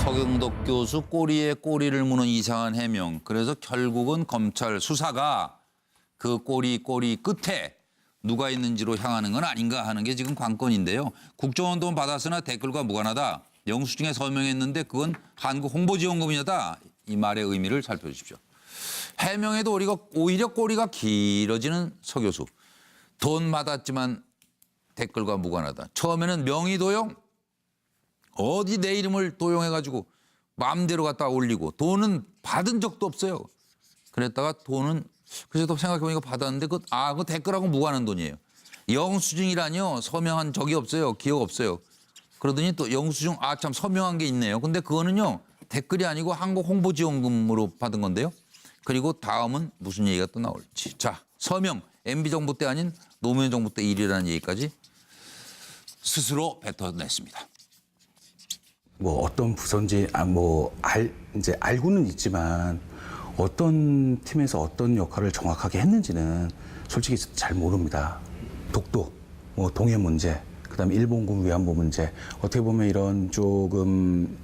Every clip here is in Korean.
서경덕 교수 꼬리에 꼬리를 무는 이상한 해명. 그래서 결국은 검찰 수사가 그 꼬리 끝에 누가 있는지로 향하는 건 아닌가 하는 게 지금 관건인데요. 국정원 돈 받았으나 댓글과 무관하다. 영수증에 서명했는데 그건 한국 홍보지원금이다. 이 말의 의미를 살펴주십시오. 해명에도 오히려 꼬리가 길어지는 서 교수. 돈 받았지만 댓글과 무관하다. 처음에는 명의 도용? 어디 내 이름을 도용해가지고 마음대로 갖다 올리고 돈은 받은 적도 없어요. 그랬다가 돈은 그래도 생각해보니까 받았는데 그 댓글하고 무관한 돈이에요. 영수증이라니요. 서명한 적이 없어요. 기억 없어요. 그러더니 또 영수증 참 서명한 게 있네요. 근데 그거는요. 댓글이 아니고 한국홍보지원금으로 받은 건데요. 그리고 다음은 무슨 얘기가 또 나올지. 자, 서명 MB정부 때 아닌 노무현 정부 때 일이라는 얘기까지 스스로 뱉어냈습니다. 뭐 어떤 부서인지 이제 알고는 있지만 어떤 팀에서 어떤 역할을 정확하게 했는지는 솔직히 잘 모릅니다. 독도, 뭐 동해 문제, 그다음에 일본군 위안부 문제, 어떻게 보면 이런 조금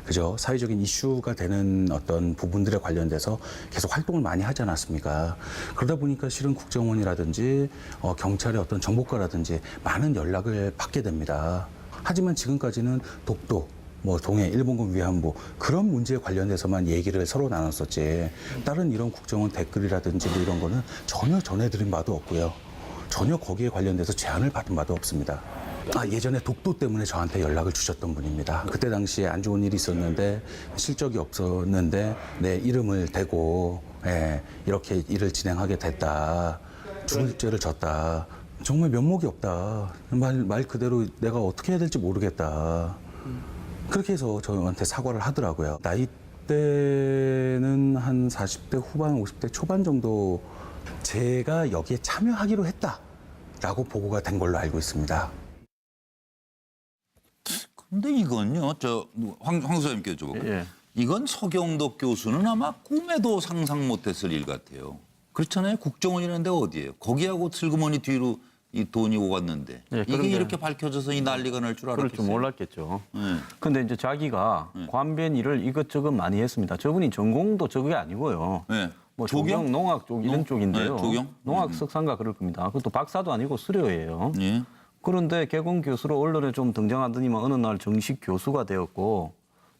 그죠 사회적인 이슈가 되는 어떤 부분들에 관련돼서 계속 활동을 많이 하지 않았습니까? 그러다 보니까 실은 국정원이라든지 경찰의 어떤 정보과라든지 많은 연락을 받게 됩니다. 하지만 지금까지는 독도, 뭐 동해, 일본군 위안부 그런 문제에 관련돼서만 얘기를 서로 나눴었지 다른 이런 국정원 댓글이라든지 뭐 이런 거는 전혀 전해드린 바도 없고요. 전혀 거기에 관련돼서 제안을 받은 바도 없습니다. 예전에 독도 때문에 저한테 연락을 주셨던 분입니다. 그때 당시에 안 좋은 일이 있었는데 실적이 없었는데 내 이름을 대고 이렇게 일을 진행하게 됐다. 죽을 죄를 졌다. 정말 면목이 없다. 말 그대로 내가 어떻게 해야 될지 모르겠다. 그렇게 해서 저한테 사과를 하더라고요. 나이대는 한 40대 후반, 50대 초반 정도 제가 여기에 참여하기로 했다라고 보고가 된 걸로 알고 있습니다. 근데 이건요, 황 소장님께 여쭤볼까요? 예. 이건 서경덕 교수는 아마 꿈에도 상상 못했을 일 같아요. 그렇잖아요. 국정원이라는 데가 어디예요? 거기하고 슬그머니 뒤로 이 돈이 오갔는데 예, 이게 그런데 이렇게 밝혀져서 이 난리가 날 줄 그럴 알았겠어요. 줄 몰랐겠죠. 네. 근데 이제 자기가 관변 일을 이것저것 많이 했습니다. 저분이 전공도 저게 아니고요. 네. 뭐 조경? 농학 쪽 이런 쪽인데요. 네, 조경? 농학 석사인가 그럴 겁니다. 그것도 박사도 아니고 수료예요. 예. 그런데 개공 교수로 언론에 좀 등장하더니만 어느 날 정식 교수가 되었고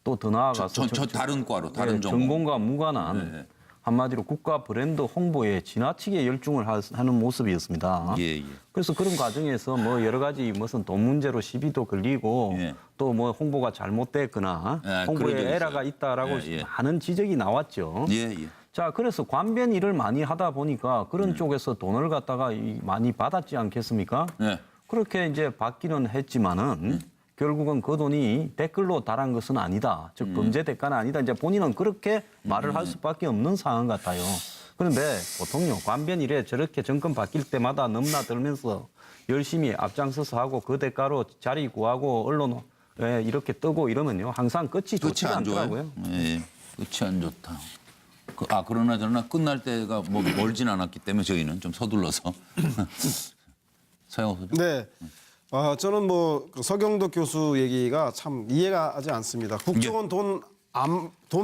또 더 나아가서 저 다른 과로 다른 전공. 전공과 무관한 네. 한마디로 국가 브랜드 홍보에 지나치게 열중을 하는 모습이었습니다. 예. 그래서 그런 과정에서 뭐 여러 가지 무슨 돈 문제로 시비도 걸리고 예. 또 뭐 홍보가 잘못됐거나 예, 그런 홍보에 적이 에러가 있어요. 있다라고 예. 많은 지적이 나왔죠. 예. 자, 그래서 관변 일을 많이 하다 보니까 그런 쪽에서 돈을 갖다가 많이 받았지 않겠습니까? 예. 그렇게 이제 받기는 했지만은 결국은 그 돈이 댓글로 달한 것은 아니다. 즉 범죄 대가는 아니다. 이제 본인은 그렇게 말을 할 수밖에 없는 상황 같아요. 그런데 보통요 관변 일에 저렇게 정권 바뀔 때마다 넘나들면서 열심히 앞장서서 하고 그 대가로 자리 구하고 언론에 이렇게 뜨고 이러면요 항상 끝이 좋지가 안 좋아요. 않더라고요. 예. 끝이 안 좋다. 그러나 저러나 끝날 때가 뭐 멀진 않았기 때문에 저희는 좀 서둘러서 서영호 소장. 네. 저는 그 서경덕 교수 얘기가 참 이해가 하지 않습니다. 국정원 돈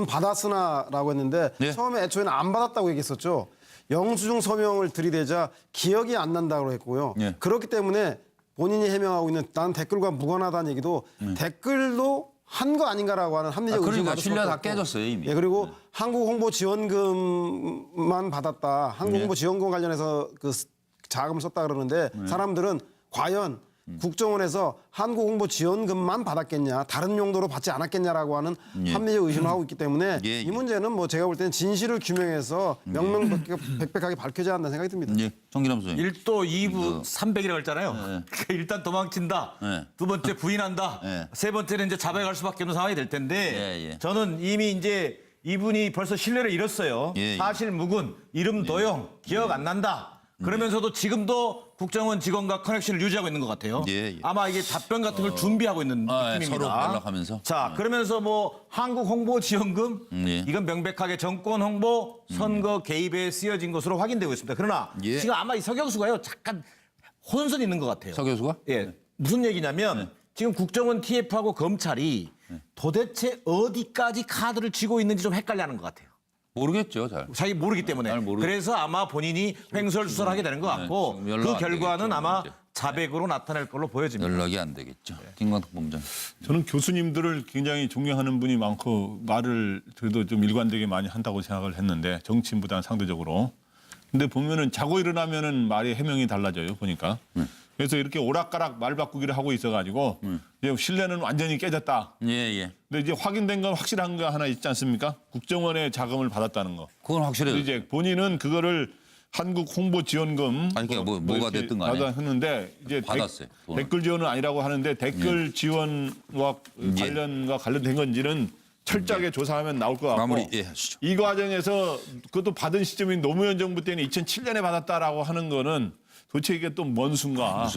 받았으나라고 했는데 예. 처음에 애초에는 안 받았다고 얘기했었죠. 영수증 서명을 들이대자 기억이 안 난다고 했고요. 예. 그렇기 때문에 본인이 해명하고 있는 난 댓글과 무관하다는 얘기도 댓글도 한 거 아닌가라고 하는 합리적 의심을 그러니까 받을 신뢰가 다 수밖에 없고. 깨졌어요 이미. 예, 그리고 한국홍보지원금만 받았다. 한국홍보지원금 관련해서 그 자금을 썼다 그러는데 사람들은 과연 국정원에서 한국홍보지원금만 받았겠냐, 다른 용도로 받지 않았겠냐라고 하는 합리적 의심을 하고 있기 때문에 이 문제는 뭐 제가 볼 때는 진실을 규명해서 명명백백하게 밝혀져야 한다는 생각이 듭니다. 예. 정기남 소장님. 1도 2부 300이라고 했잖아요. 그러니까 일단 도망친다. 네. 두 번째 부인한다. 네. 세 번째는 이제 자백할 수밖에 없는 상황이 될 텐데 예. 저는 이미 이제 이분이 벌써 신뢰를 잃었어요. 예. 사실 무근, 이름 도용, 기억 안 난다. 그러면서도 지금도 국정원 직원과 커넥션을 유지하고 있는 것 같아요. 예. 아마 이게 답변 같은 걸 준비하고 있는 느낌입니다. 서로 연락하면서. 자, 그러면서 뭐 한국 홍보 지원금 예. 이건 명백하게 정권 홍보 선거 개입에 쓰여진 것으로 확인되고 있습니다. 그러나 예. 지금 아마 이 서 교수가요 잠깐 혼선이 있는 것 같아요. 서 교수가? 예. 무슨 얘기냐면 지금 국정원 TF하고 검찰이 도대체 어디까지 카드를 쥐고 있는지 좀 헷갈려하는 것 같아요. 모르겠죠, 잘. 자기 모르기 때문에. 잘 모르- 그래서 아마 본인이 횡설수설하게 되는 것 같고 지금 연락 그 안 결과는 되겠죠, 아마 이제. 자백으로 나타날 걸로 보여집니다. 연락이 안 되겠죠. 김광석 본부장. 저는 교수님들을 굉장히 존경하는 분이 많고 말을 그래도 좀 일관되게 많이 한다고 생각을 했는데 정치인보다는 상대적으로. 근데 보면은 자고 일어나면은 말이 해명이 달라져요 보니까. 그래서 이렇게 오락가락 말 바꾸기를 하고 있어가지고 이제 신뢰는 완전히 깨졌다. 예, 예. 근데 이제 확인된 건 확실한 거 하나 있지 않습니까? 국정원의 자금을 받았다는 거. 그건 확실해요. 근데 이제 본인은 그거를 한국 홍보 지원금 아니, 그러니까 뭐가 이렇게 됐든 간에 받았는데 이제 받았어요, 돈을. 댓글 지원은 아니라고 하는데 댓글 지원과 관련과 관련된 건지는 철저하게 조사하면 나올 것 같고 마무리 예, 하시죠. 이 과정에서 그것도 받은 시점이 노무현 정부 때는 2007년에 받았다라고 하는 거는 도대체 이게 또 뭔 순가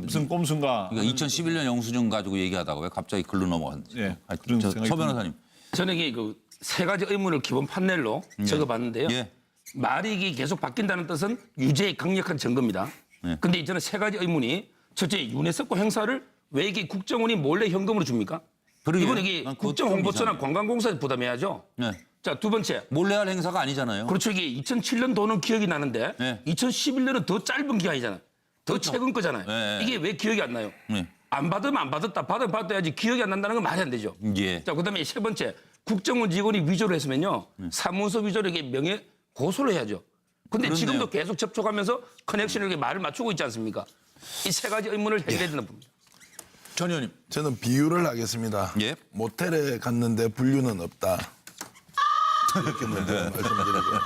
무슨 꼼수인가 그러니까 2011년 영수증 가지고 얘기하다가 왜 갑자기 글로 넘어갔는지. 예, 하여튼 그런 저, 생각이 서 변호사님. 저는 이게 그 세 가지 의문을 기본 판넬로 적어봤는데요. 예. 말이 계속 바뀐다는 뜻은 유죄의 강력한 증거입니다. 예. 근데 저는 세 가지 의문이 첫째 윤회석고 행사를 왜 이게 국정원이 몰래 현금으로 줍니까? 그러게. 이건 이게 난 그것도 국정홍보처나 좀 이상해. 관광공사에 부담해야죠. 네. 자, 두 번째. 몰래 할 행사가 아니잖아요. 그렇죠. 이게 2007년 도는 기억이 나는데 네. 2011년은 더 짧은 기간이잖아요. 더 최근 거잖아요. 네. 이게 왜 기억이 안 나요? 네. 안 받으면 안 받았다. 받아야지 기억이 안 난다는 건 말이 안 되죠. 예. 자, 그다음에 세 번째. 국정원 직원이 위조를 했으면요. 사문서 위조를 이게 명예 고소를 해야죠. 근데 그렇네요. 지금도 계속 접촉하면서 커넥션을 이렇게 말을 맞추고 있지 않습니까? 이 세 가지 의문을 해결해야 된다 봅니다. 전 의원님. 저는 비유를 하겠습니다. 예. 모텔에 갔는데 분류는 없다. 이렇게 먼저 말씀드리고요.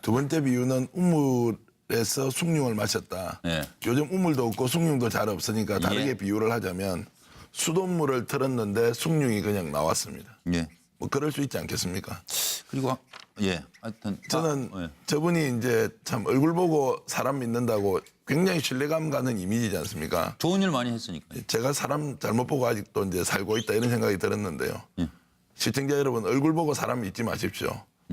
두 번째 비유는 우물에서 숭늉을 마셨다. 예. 요즘 우물도 없고 숭늉도 잘 없으니까 다르게 예. 비유를 하자면 수돗물을 틀었는데 숭늉이 그냥 나왔습니다. 예. 뭐 그럴 수 있지 않겠습니까? 그리고 예. 하여튼 저는 예. 저분이 이제 참 얼굴 보고 사람 믿는다고 굉장히 신뢰감 가는 이미지지 않습니까? 좋은 일 많이 했으니까. 제가 사람 잘못 보고 아직도 이제 살고 있다 이런 생각이 들었는데요. 예. 시청자 여러분 얼굴 보고 사람 믿지 마십시오.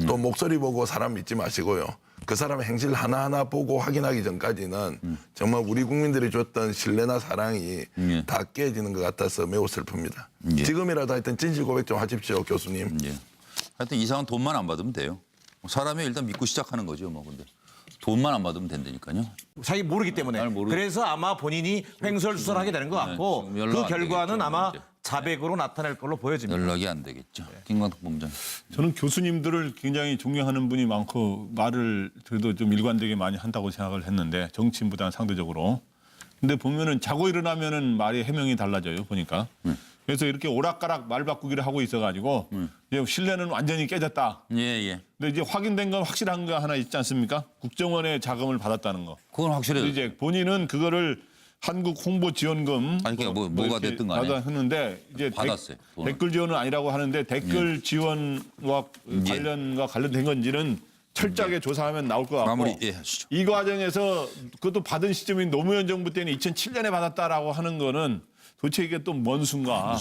또 목소리 보고 사람 믿지 마시고요. 그 사람의 행실 하나하나 보고 확인하기 전까지는 정말 우리 국민들이 줬던 신뢰나 사랑이 다 깨지는 것 같아서 매우 슬픕니다. 예. 지금이라도 하여튼 진실 고백 좀 하십시오, 교수님. 예. 하여튼 이상은 돈만 안 받으면 돼요. 사람이 일단 믿고 시작하는 거죠, 뭐 근데 돈만 안 받으면 된다니까요. 자기 모르기 때문에. 잘 모르- 그래서 아마 본인이 횡설수설하게 되는 것 같고 지금 연락 그 안 결과는 되겠죠, 아마 이제. 자백으로 나타날 걸로 보여집니다. 연락이 안 되겠죠. 김광석 본부장. 저는 교수님들을 굉장히 존경하는 분이 많고 말을 그래도 좀 일관되게 많이 한다고 생각을 했는데 정치인보다는 상대적으로. 근데 보면은 자고 일어나면은 말이 해명이 달라져요 보니까. 그래서 이렇게 오락가락 말 바꾸기를 하고 있어가지고 이제 신뢰는 완전히 깨졌다. 예, 예. 근데 이제 확인된 건 확실한 거 하나 있지 않습니까? 국정원의 자금을 받았다는 거. 그건 확실해요. 근데 이제 본인은 그거를 한국 홍보 지원금 아니, 그러니까 뭐가 이렇게 됐든 간에 받았는데 이제 받았어요, 돈을. 댓글 지원은 아니라고 하는데 댓글 지원과 관련된 건지는 철저하게 조사하면 나올 것 같고 마무리 예, 하시죠. 이 과정에서 그것도 받은 시점이 노무현 정부 때는 2007년에 받았다라고 하는 거는 도대체 이게 또 뭔 순가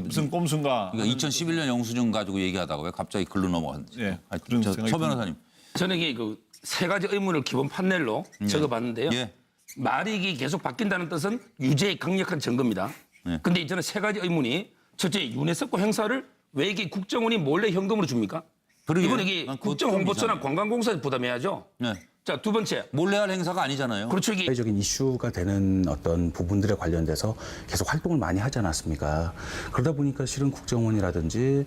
무슨 꼼수인가 그러니까 2011년 영수증 가지고 얘기하다가 왜 갑자기 글로 넘어갔는지. 예, 하여튼 그런 저, 생각이 서 변호사님. 저는 이게 그 세 가지 의문을 기본 판넬로 적어봤는데요. 예. 말이 이게 계속 바뀐다는 뜻은 유죄의 강력한 증거입니다. 예. 근데 저는 세 가지 의문이 첫째 윤회석고 행사를 왜 이게 국정원이 몰래 현금으로 줍니까? 그러게. 이건 이게 난 그것도 국정홍보처나 좀 이상해. 관광공사에 부담해야죠. 네. 자, 두 번째. 몰래 할 행사가 아니잖아요. 그렇죠. 이게 사회적인 이슈가 되는 어떤 부분들에 관련돼서 계속 활동을 많이 하지 않았습니까? 그러다 보니까 실은 국정원이라든지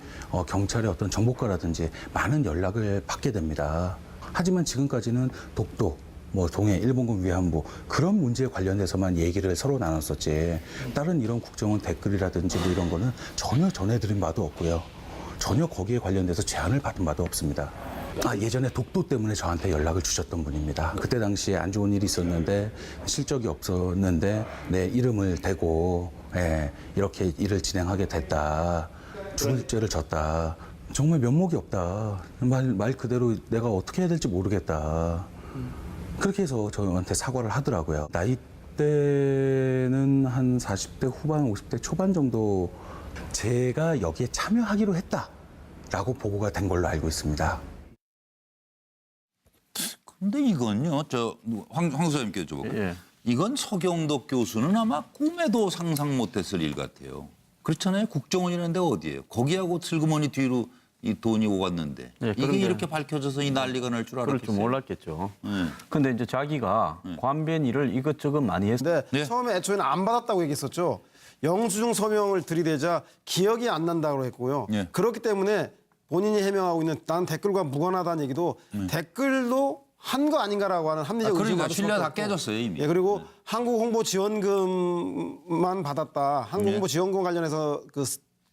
경찰의 어떤 정보과라든지 많은 연락을 받게 됩니다. 하지만 지금까지는 독도, 동해, 일본군 위안부 그런 문제에 관련돼서만 얘기를 서로 나눴었지 다른 이런 국정원 댓글이라든지 뭐 이런 거는 전혀 전해드린 바도 없고요. 전혀 거기에 관련돼서 제안을 받은 바도 없습니다. 예전에 독도 때문에 저한테 연락을 주셨던 분입니다. 그때 당시에 안 좋은 일이 있었는데 실적이 없었는데 내 이름을 대고 이렇게 일을 진행하게 됐다. 죽을 죄를 졌다. 정말 면목이 없다. 말 그대로 내가 어떻게 해야 될지 모르겠다. 그렇게 해서 저한테 사과를 하더라고요. 나이대는 한 40대 후반, 50대 초반 정도 제가 여기에 참여하기로 했다라고 보고가 된 걸로 알고 있습니다. 근데 이건요, 황 소장님께 여쭤볼게요. 예. 이건 서경덕 교수는 아마 꿈에도 상상 못했을 일 같아요. 그렇잖아요. 국정원이라는 데가 어디예요? 거기하고 슬그머니 뒤로 이 돈이 오갔는데 네, 이게 그런데- 이렇게 밝혀져서 이 난리가 날 줄 그럴 알았겠어요. 줄 몰랐겠죠. 근데 이제 자기가 관변 일을 이것저것 많이 했. 근데 네. 처음에 애초에는 안 받았다고 얘기했었죠. 영수증 서명을 들이대자 기억이 안 난다고 했고요. 네. 그렇기 때문에 본인이 해명하고 있는 난 댓글과 무관하다는 얘기도 댓글도 한 거 아닌가라고 하는 합리적 의심을 그러니까 받을 신뢰가 수밖에 다 없고. 깨졌어요 이미. 예, 그리고 한국홍보지원금만 받았다. 한국홍보지원금 관련해서 그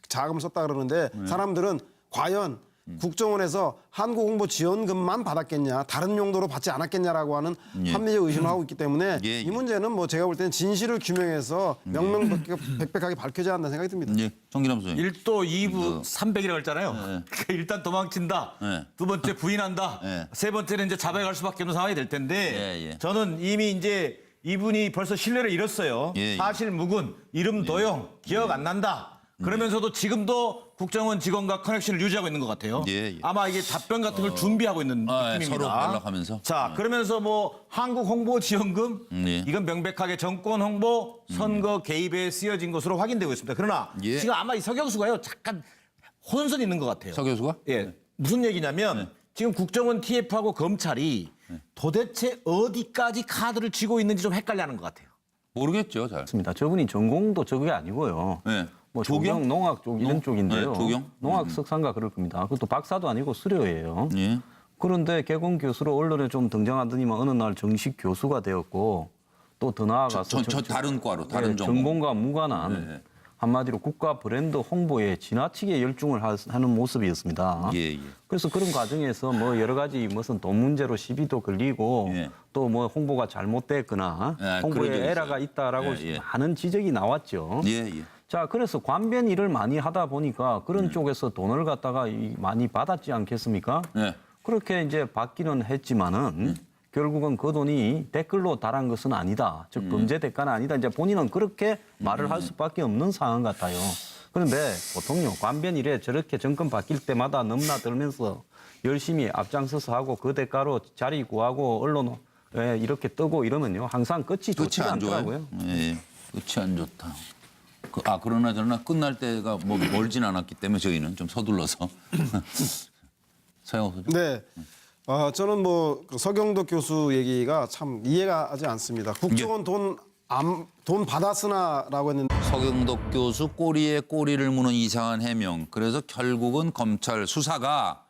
자금을 썼다 그러는데 사람들은 과연 국정원에서 한국홍보지원금만 받았겠냐, 다른 용도로 받지 않았겠냐라고 하는 합리적 의심을 하고 있기 때문에 예, 예. 이 문제는 뭐 제가 볼 때는 진실을 규명해서 명명백백하게 밝혀져야 한다는 생각이 듭니다. 예, 정기남 선생님. 1도 2부 300이라고 했잖아요. 그러니까 일단 도망친다. 네. 두 번째 부인한다. 네. 세 번째는 이제 자백할 수밖에 없는 상황이 될 텐데 예, 예. 저는 이미 이제 이분이 벌써 신뢰를 잃었어요. 예, 예. 사실 무근, 이름 도용, 기억 안 난다. 그러면서도 지금도 국정원 직원과 커넥션을 유지하고 있는 것 같아요. 예, 예. 아마 이게 답변 같은 걸 준비하고 있는 느낌입니다. 서로 연락하면서. 자, 그러면서 뭐 한국 홍보 지원금 예. 이건 명백하게 정권 홍보 선거 개입에 쓰여진 것으로 확인되고 있습니다. 그러나 예. 지금 아마 이 서경수가요 잠깐 혼선이 있는 것 같아요. 서 교수가? 예. 무슨 얘기냐면 지금 국정원 TF하고 검찰이 도대체 어디까지 카드를 쥐고 있는지 좀 헷갈려하는 것 같아요. 모르겠죠, 잘. 맞습니다. 저분이 전공도 저게 아니고요. 네. 뭐 조경? 조경, 농학 쪽 이런 쪽인데요. 네, 조경? 농학 석사인가 그럴 겁니다. 그것도 박사도 아니고 수료예요. 예. 그런데 개공 교수로 언론에 좀 등장하더니만 어느 날 정식 교수가 되었고 또 더 나아가서 저 다른 과로, 다른 전공. 전공과 무관한 네. 한마디로 국가 브랜드 홍보에 지나치게 열중을 하는 모습이었습니다. 예, 예. 그래서 그런 과정에서 뭐 여러 가지 무슨 돈 문제로 시비도 걸리고 예. 또 뭐 홍보가 잘못됐거나 예, 홍보에 그런 적이 에러가 있어요. 있다라고 예, 예. 많은 지적이 나왔죠. 예, 예. 자, 그래서 관변 일을 많이 하다 보니까 그런 쪽에서 돈을 갖다가 많이 받았지 않겠습니까? 네. 그렇게 이제 받기는 했지만은 결국은 그 돈이 댓글로 달한 것은 아니다. 즉 범죄 대가는 아니다. 이제 본인은 그렇게 말을 할 수밖에 없는 상황 같아요. 그런데 보통요 관변 일에 저렇게 정권 바뀔 때마다 넘나들면서 열심히 앞장서서 하고 그 대가로 자리 구하고 언론에 이렇게 뜨고 이러면요 항상 끝이 끝이 좋지가 안 좋아요. 않더라고요. 예, 예. 끝이 안 좋다. 그러나 저러나 끝날 때가 뭐 멀진 않았기 때문에 저희는 좀 서둘러서. 서영호 소장. 네. 저는 뭐그 서경덕 교수 얘기가 참 이해가 하지 않습니다. 국정원 돈 받았으나라고 했는데 서경덕 교수 꼬리에 꼬리를 무는 이상한 해명. 그래서 결국은 검찰 수사가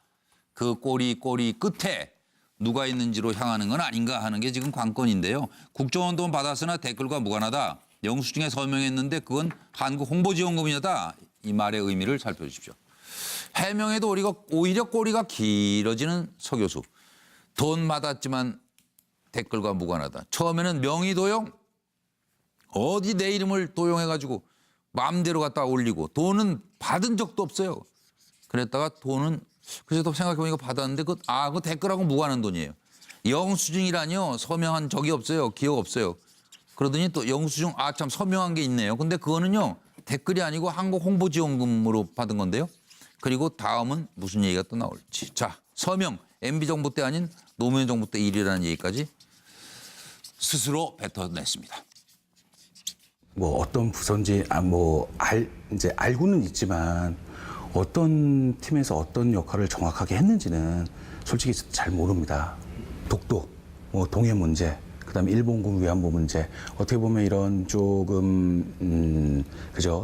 그 꼬리 끝에 누가 있는지로 향하는 건 아닌가 하는 게 지금 관건인데요. 국정원 돈 받았으나 댓글과 무관하다. 영수증에 서명했는데 그건 한국 홍보지원금이다. 이 말의 의미를 살펴주십시오. 해명에도 오히려 꼬리가 길어지는 서 교수. 돈 받았지만 댓글과 무관하다. 처음에는 명의도용? 어디 내 이름을 도용해가지고 마음대로 갖다 올리고 돈은 받은 적도 없어요. 그랬다가 돈은 그래서 생각해보니까 받았는데 그 댓글하고 무관한 돈이에요. 영수증이라뇨. 서명한 적이 없어요. 기억 없어요. 그러더니 또 영수증 참 서명한 게 있네요. 근데 그거는요 댓글이 아니고 한국 홍보지원금으로 받은 건데요. 그리고 다음은 무슨 얘기가 또 나올지. 자, 서명 MB 정부 때 아닌 노무현 정부 때 일이라는 얘기까지 스스로 뱉어냈습니다. 뭐 어떤 부서인지 이제 알고는 있지만 어떤 팀에서 어떤 역할을 정확하게 했는지는 솔직히 잘 모릅니다. 독도, 뭐 동해 문제, 그다음에 일본군 위안부 문제 어떻게 보면 이런 조금 그죠?